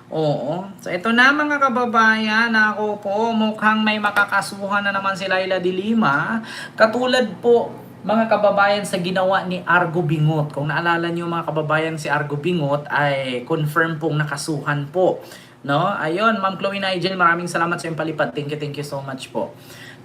Oo. So ito na mga kababayan, ako po mukhang may makakasuhan na naman si Laila de Lima. Katulad po mga kababayan sa ginawa ni Argo Bingot. Kung naalala niyo mga kababayan, si Argo Bingot ay confirm pong nakasuhan po. No? Ayun, Ma'am Chloe Nigel, maraming salamat sa iyong palipad. Thank you so much po.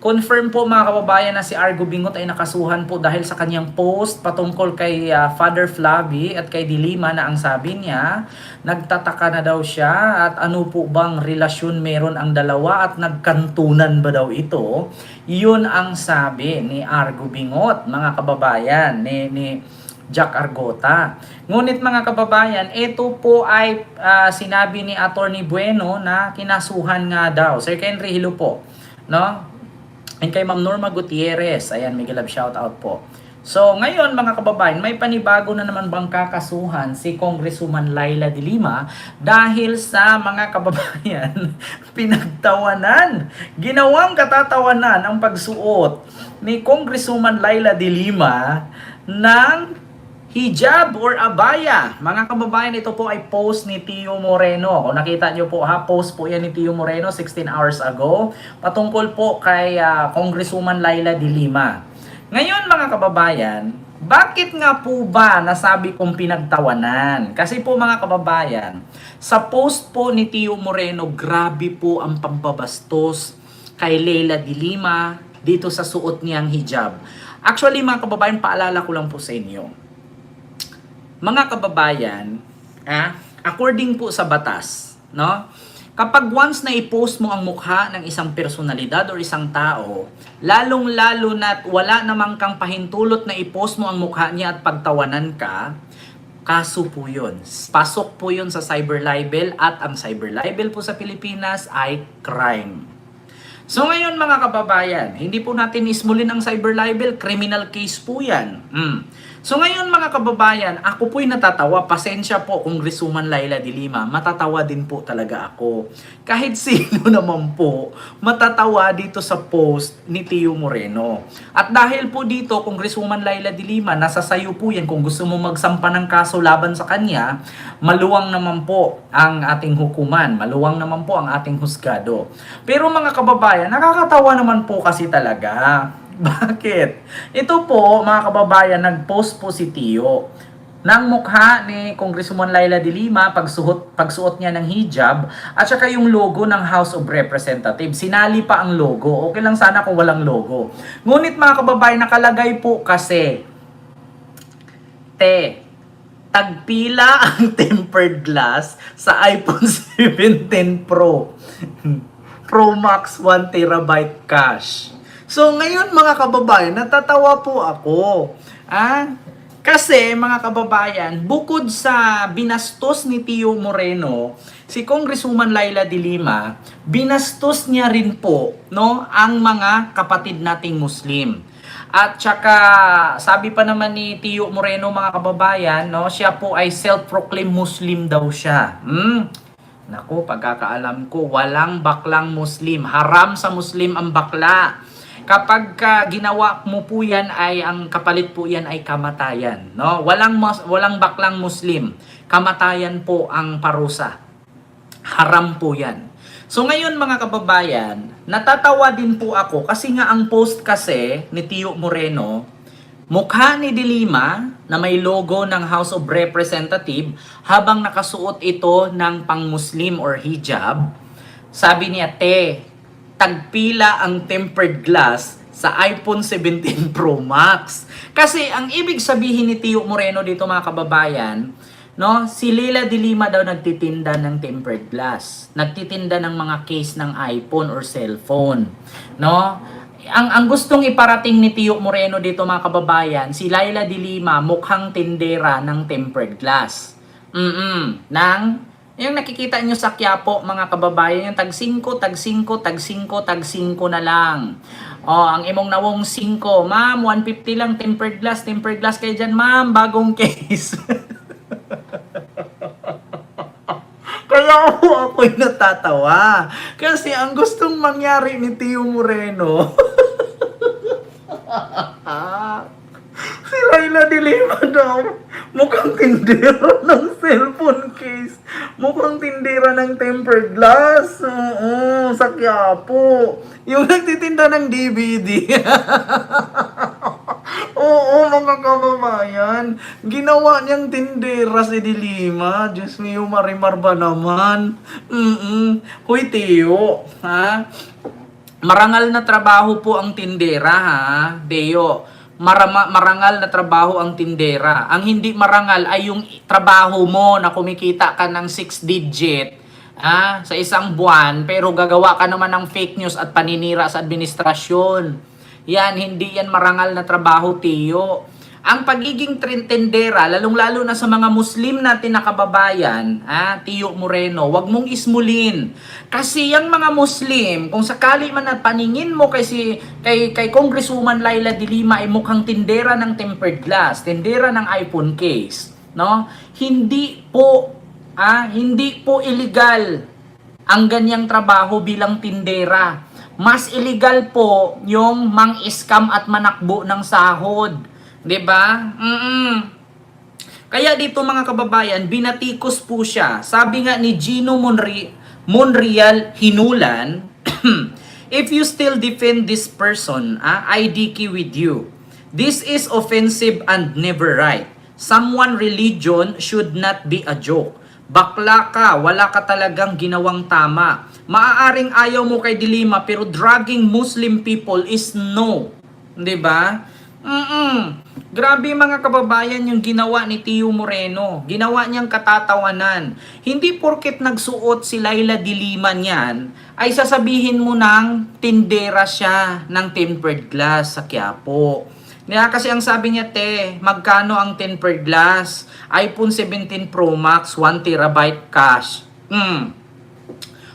Confirm po mga kababayan na si Argo Bingot ay nakasuhan po dahil sa kanyang post patungkol kay Father Flavi at kay Dilima na ang sabi niya, nagtataka na daw siya at ano po bang relasyon meron ang dalawa at nagkantunan ba daw ito? Yun ang sabi ni Argo Bingot, mga kababayan, ni Jack Argota. Ngunit mga kababayan, ito po ay sinabi ni Attorney Bueno na kinasuhan nga daw. Sir Henry Hilo po, no? And kay Ma'am Norma Gutierrez, ayan, mega love shout out po. So, ngayon mga kababayan, may panibago na naman bang kakasuhan si Congresswoman Laila de Lima dahil sa mga kababayan pinagtawanan. Ginawang katatawanan ang pagsuot ni Congresswoman Laila de Lima ng hijab or abaya. Mga kababayan, ito po ay post ni Tio Moreno. Kung nakita nyo po ha, post po yan ni Tio Moreno 16 hours ago. Patungkol po kay Congresswoman Laila de Lima. Ngayon mga kababayan, bakit nga po ba nasabi kong pinagtawanan? Kasi po mga kababayan, sa post po ni Tio Moreno, grabe po ang pambabastos kay Laila de Lima dito sa suot niyang hijab. Actually mga kababayan, paalala ko lang po sa inyo. Mga kababayan, according po sa batas, no? Kapag once na i-post mo ang mukha ng isang personalidad o isang tao, lalong-lalo na't wala namang kang pahintulot na i-post mo ang mukha niya at pagtawanan ka, kaso po yun. Pasok po yun sa cyber libel at ang cyber libel po sa Pilipinas ay crime. So ngayon mga kababayan, hindi po natin ismulin ang cyber libel, criminal case po yan. So ngayon mga kababayan, ako po'y natatawa, pasensya po Congresswoman Laila de Lima, matatawa din po talaga ako. Kahit sino naman po, matatawa dito sa post ni Tio Moreno. At dahil po dito, Congresswoman Laila de Lima, nasa sayo po yan kung gusto mo magsampa ng kaso laban sa kanya, maluwang naman po ang ating hukuman, maluwang naman po ang ating husgado. Pero mga kababayan, nakakatawa naman po kasi talaga. Bakit? Ito po, mga kababayan, nag-post po si Tio ng mukha ni Congresswoman Laila de Lima, pagsuot niya ng hijab, at saka yung logo ng House of Representatives. Sinali pa ang logo. Okay lang sana kung walang logo. Ngunit mga kababayan, nakalagay po kasi, tagpila ang tempered glass sa iPhone 17 Pro. Pro Max 1 terabyte cache. So ngayon mga kababayan, natatawa po ako. Kasi mga kababayan, bukod sa binastos ni Tio Moreno, si Congresswoman Laila de Lima, binastos niya rin po, no, ang mga kapatid nating Muslim. At saka sabi pa naman ni Tio Moreno mga kababayan, no, siya po ay self-proclaimed Muslim daw siya. Naku, pagkakaalam ko, walang baklang Muslim. Haram sa Muslim ang bakla. Kapag ginawa mo po yan ay ang kapalit po yan ay kamatayan, no? Walang baklang Muslim. Kamatayan po ang parusa. Haram po yan. So ngayon mga kababayan, natatawa din po ako kasi nga ang post kasi ni Tio Moreno, mukha ni de Lima na may logo ng House of Representatives habang nakasuot ito ng pang-Muslim or hijab. Sabi niya, tagpila ang tempered glass sa iPhone 17 Pro Max. Kasi ang ibig sabihin ni Tio Moreno dito mga kababayan, no, si Laila de Lima daw nagtitinda ng tempered glass. Nagtitinda ng mga case ng iPhone or cellphone, no? Ang gustong iparating ni Tio Moreno dito mga kababayan, si Laila de Lima mukhang tindera ng tempered glass. Yung nakikita nyo sa Quiapo, mga kababayan, yung tag 5 na lang. Ang imong nawong 5, ma'am, 150 lang, tempered glass kayo dyan, ma'am, bagong case. Kaya ako'y natatawa. Kasi ang gustong mangyari ni Tio Moreno, si Laila de Lima daw, Mukhang tindera ng cellphone case. Mukhang tindera ng tempered glass. Oo, sa Quiapo. Yung nagtitinda ng DVD. Oo, mga kababayan. Ginawa niyang tindera si Dilima. Diyos mio, marimar ba naman? Huy, Teo. Ha? Marangal na trabaho po ang tindera, ha? Teo. Marangal na trabaho ang tindera. Ang hindi marangal ay yung trabaho mo na kumikita ka ng 6 digit sa isang buwan, pero gagawa ka naman ng fake news at paninira sa administrasyon. Yan, hindi yan marangal na trabaho, Tiyo. Ang pagiging tindera, lalong-lalo na sa mga Muslim natin na kababayan, Tiyo Moreno, wag mong ismulin. Kasi yung mga Muslim, kung sakali man na paningin mo kay Congresswoman Laila de Lima ay mukhang tindera ng tempered glass, tindera ng iPhone case, no? Hindi po illegal ang ganyang trabaho bilang tindera. Mas illegal po yung mang-scam at manakbo ng sahod. 'Di ba? Kaya dito mga kababayan, binatikos po siya. Sabi nga ni Gino Monreal Hinulan, if you still defend this person, I DQ with you. This is offensive and never right. Someone religion should not be a joke. Bakla ka, wala ka talagang ginawang tama. Maaaring ayaw mo kay Dilima pero dragging Muslim people is no. 'Di ba? Grabe mga kababayan yung ginawa ni Tio Moreno. Ginawa niyang katatawanan. Hindi porket nagsuot si Laila de Lima niyan, ay sasabihin mo ng tindera siya ng tempered glass sa Quiapo. Kasi ang sabi niya, magkano ang tempered glass? iPhone 17 Pro Max, 1 terabyte cash.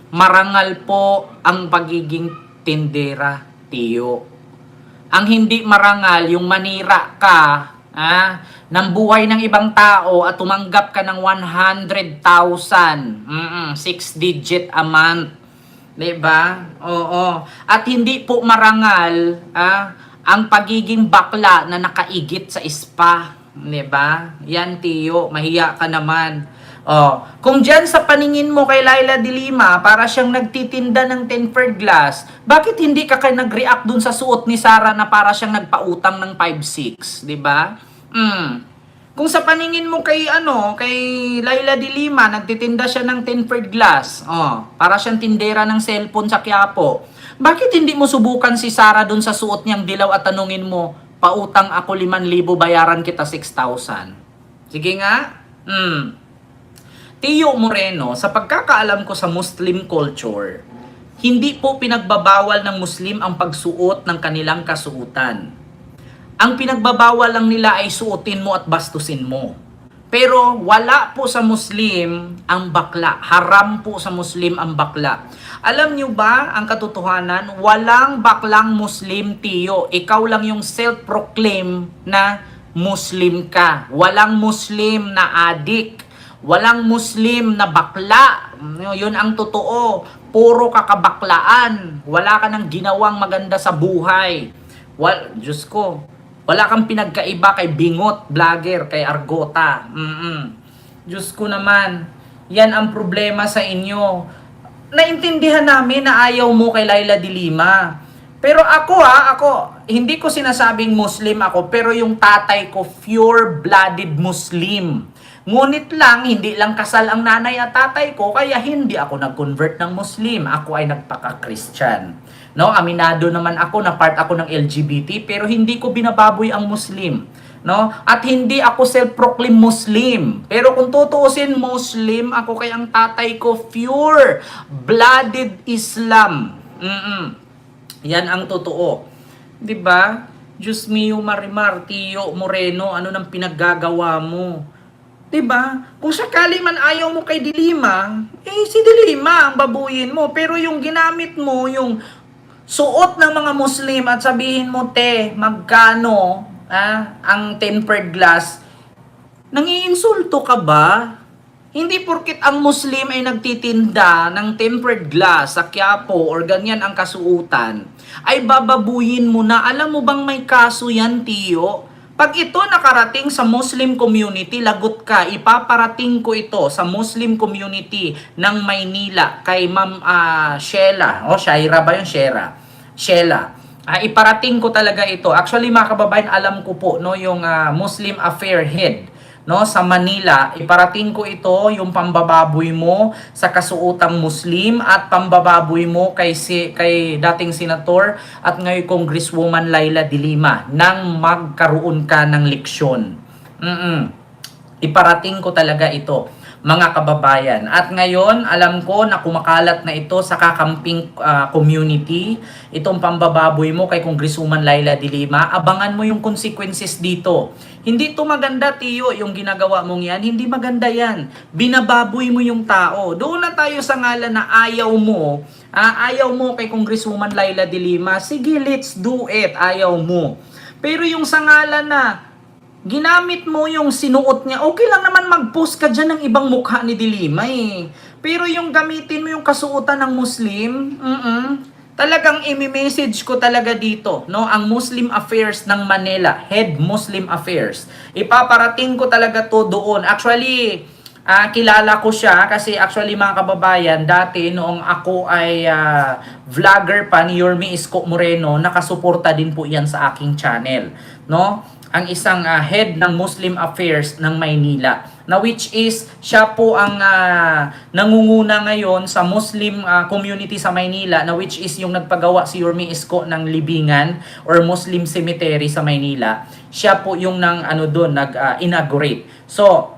Marangal po ang pagiging tindera, Tio. Ang hindi marangal, yung manira ka ng buhay ng ibang tao at tumanggap ka ng 100,000, 6 digit a month. Diba? Oo. At hindi po marangal ang pagiging bakla na nakaigit sa spa. Diba? Yan, Tio. Mahiya ka naman. Kung dyan sa paningin mo kay Laila de Lima, para siyang nagtitinda ng tempered glass, bakit hindi ka nag-react dun sa suot ni Sara na para siyang nagpautang ng 5-6? Diba? Kung sa paningin mo kay Laila de Lima, nagtitinda siya ng tempered glass, para siyang tindera ng cellphone sa Quiapo, bakit hindi mo subukan si Sara dun sa suot niyang dilaw at tanungin mo, pautang ako 5,000, bayaran kita 6,000? Sige nga. Tio Moreno, sa pagkakaalam ko sa Muslim culture, hindi po pinagbabawal ng Muslim ang pagsuot ng kanilang kasuotan. Ang pinagbabawal lang nila ay suotin mo at bastusin mo. Pero wala po sa Muslim ang bakla. Haram po sa Muslim ang bakla. Alam nyo ba ang katotohanan? Walang baklang Muslim, Tio. Ikaw lang yung self-proclaim na Muslim ka. Walang Muslim na adik. Walang Muslim na bakla. Yun ang totoo. Puro kakabaklaan. Wala ka nang ginawang maganda sa buhay. Diyos ko. Wala kang pinagkaiba kay Bingot, vlogger, kay Argota. Diyos ko naman. Yan ang problema sa inyo. Naintindihan namin na ayaw mo kay Laila de Lima. Pero ako, hindi ko sinasabing Muslim ako, pero yung tatay ko, pure-blooded Muslim. Ngunit lang, hindi lang kasal ang nanay at tatay ko, kaya hindi ako nag-convert ng Muslim. Ako ay nagpaka-Christian. No, aminado naman ako na part ako ng LGBT, pero hindi ko binababoy ang Muslim. No? At hindi ako self-proclaim Muslim. Pero kung tutuusin Muslim, ako kaya ang tatay ko pure-blooded Islam. Yan ang totoo. 'Di ba? Diyos mio, Marimar, Tio Moreno, ano nang pinaggagawa mo? 'Di ba? Kung sakali man ayaw mo kay Dilima, si Dilima ang babuyin mo. Pero yung ginamit mo, yung suot ng mga Muslim at sabihin mo, magkano ang tempered glass, nangiinsulto ka ba? Hindi porkit ang Muslim ay nagtitinda ng tempered glass sa Quiapo or ganyan ang kasuutan, ay bababuyin mo na. Alam mo bang may kaso yan, Tio? Pag ito nakarating sa Muslim community, lagot ka, ipaparating ko ito sa Muslim community ng Maynila kay Ma'am Sheila. O, Shaira ba yun? Sheila. Iparating ko talaga ito. Actually, mga kababayan, alam ko po, no, yung Muslim Affair Head, no, sa Manila, iparating ko ito, yung pambababoy mo sa kasuotang Muslim at pambababoy mo kay dating senator at ngayon Congresswoman Laila de Lima nang magkaroon ka ng leksyon. Iparating ko talaga ito, mga kababayan. At ngayon, alam ko na kumakalat na ito sa kakamping community, itong pambababoy mo kay Congresswoman Laila de Lima. Abangan mo yung consequences dito. Hindi to maganda, Tiyo, yung ginagawa mong yan. Hindi maganda yan. Binababoy mo yung tao. Doon na tayo sa ngalan na ayaw mo kay Congresswoman Laila de Lima. Sige, let's do it. Ayaw mo. Pero yung sa ngalan na ginamit mo yung sinuot niya, okay lang naman mag-post ka dyan ng ibang mukha ni de Lima eh. Pero yung gamitin mo yung kasuotan ng Muslim, talagang imi-message ko talaga dito, no, ang Muslim Affairs ng Manila, Head Muslim Affairs. Ipaparating ko talaga to doon. Actually, kilala ko siya kasi actually mga kababayan, dati noong ako ay vlogger pa ni Yorme Isko Moreno, nakasuporta din po yan sa aking channel, no? Ang isang head ng Muslim Affairs ng Maynila, na which is siya po ang nangunguna ngayon sa Muslim community sa Maynila, na which is yung nagpagawa si Yorme Isko ng libingan or Muslim cemetery sa Maynila. Siya po yung nag-inaugurate. So,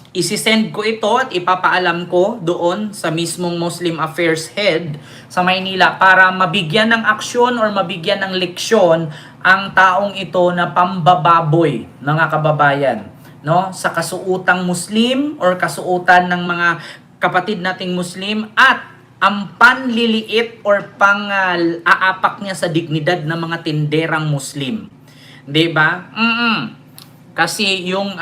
isisend ko ito at ipapaalam ko doon sa mismong Muslim Affairs Head sa Maynila para mabigyan ng aksyon or mabigyan ng leksyon ang taong ito na pambababoy, mga kababayan, no, sa kasuotang Muslim or kasuotan ng mga kapatid nating Muslim at ang panliliit or aapak niya sa dignidad ng mga tinderang Muslim. 'Di ba? Kasi yung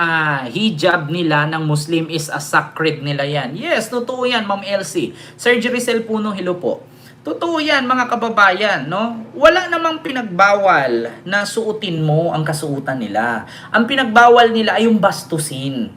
hijab nila ng Muslim is a sacred nila yan. Yes, totoo yan, Ma'am Elsie. Sir Jericel Puno, hello po. Totoo yan, mga kababayan, no? Wala namang pinagbawal na suotin mo ang kasuotan nila. Ang pinagbawal nila ay yung bastusin.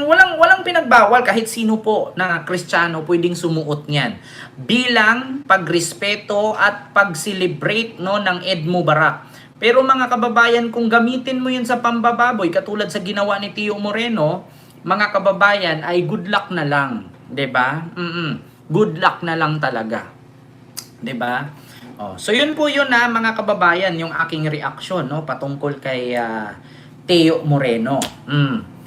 Walang pinagbawal, kahit sino po na Kristiyano pwedeng sumuot niyan. Bilang pagrespeto at pag-celebrate, no, ng Eid Mubarak. Pero mga kababayan, kung gamitin mo yun sa pambababoy, katulad sa ginawa ni Tio Moreno, mga kababayan, ay good luck na lang. 'Di ba? Good luck na lang talaga. 'Di ba? So yun po yun mga kababayan, yung aking reaksyon, no, patungkol kay Tio Moreno.